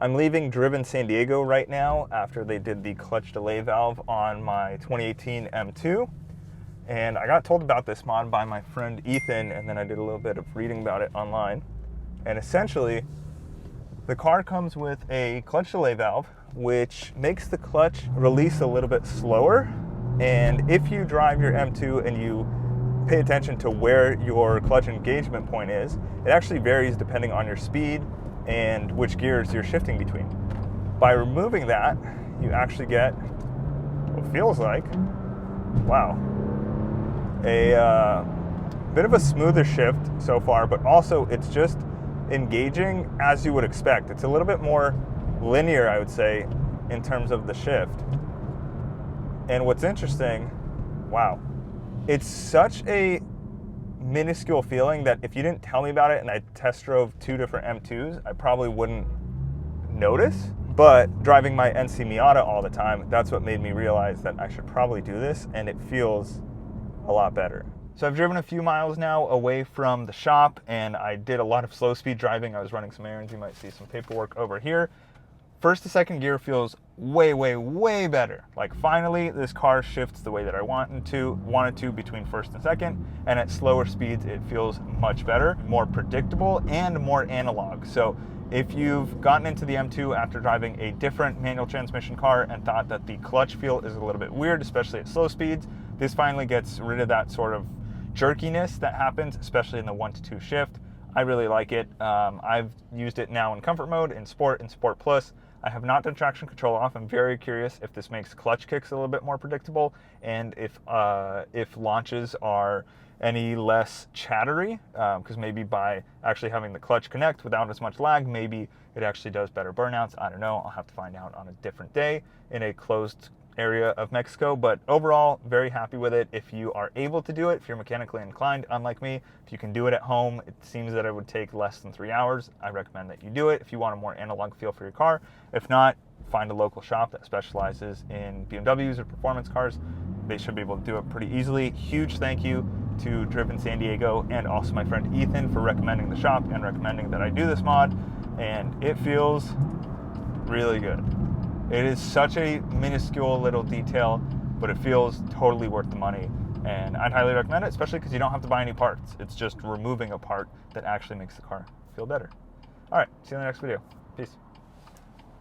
I'm leaving Driven San Diego right now after they did the clutch delay valve on my 2018 M2. And I got told about this mod by my friend Ethan, and then I did a little bit of reading about it online. And essentially, the car comes with a clutch delay valve, which makes the clutch release a little bit slower. And if you drive your M2 and you pay attention to where your clutch engagement point is, it actually varies depending on your speed and which gears you're shifting between. By removing that, you actually get what feels like, wow, a bit of a smoother shift so far, but also it's just engaging as you would expect. It's a little bit more linear, I would say, in terms of the shift. And what's interesting, wow, it's such a minuscule feeling that if you didn't tell me about it and I test drove 2 different M2s, I probably wouldn't notice. But driving my NC Miata all the time, that's what made me realize that I should probably do this, and it feels a lot better. So I've driven a few miles now away from the shop, and I did a lot of slow speed driving. I was running some errands. You might see some paperwork over here. First to second gear feels way, way, way better. Like finally, this car shifts the way that I wanted to between first and second, and at slower speeds, it feels much better, more predictable, and more analog. So if you've gotten into the M2 after driving a different manual transmission car and thought that the clutch feel is a little bit weird, especially at slow speeds, this finally gets rid of that sort of jerkiness that happens, especially in the 1 to 2 shift. I really like it. I've used it now in comfort mode, in Sport Plus. I have not done traction control off. I'm very curious if this makes clutch kicks a little bit more predictable, and if launches are any less chattery, because maybe by actually having the clutch connect without as much lag, maybe it actually does better burnouts. I don't know. I'll have to find out on a different day in a closed area of Mexico, but overall, very happy with it. If you are able to do it, if you're mechanically inclined, unlike me, if you can do it at home, it seems that it would take less than 3 hours. I recommend that you do it if you want a more analog feel for your car. If not, find a local shop that specializes in BMWs or performance cars. They should be able to do it pretty easily. Huge thank you to Driven San Diego and also my friend Ethan for recommending the shop and recommending that I do this mod, and it feels really good. It is such a minuscule little detail, but it feels totally worth the money, and I'd highly recommend it, especially because you don't have to buy any parts. It's just removing a part that actually makes the car feel better. All right, see you in the next video. Peace.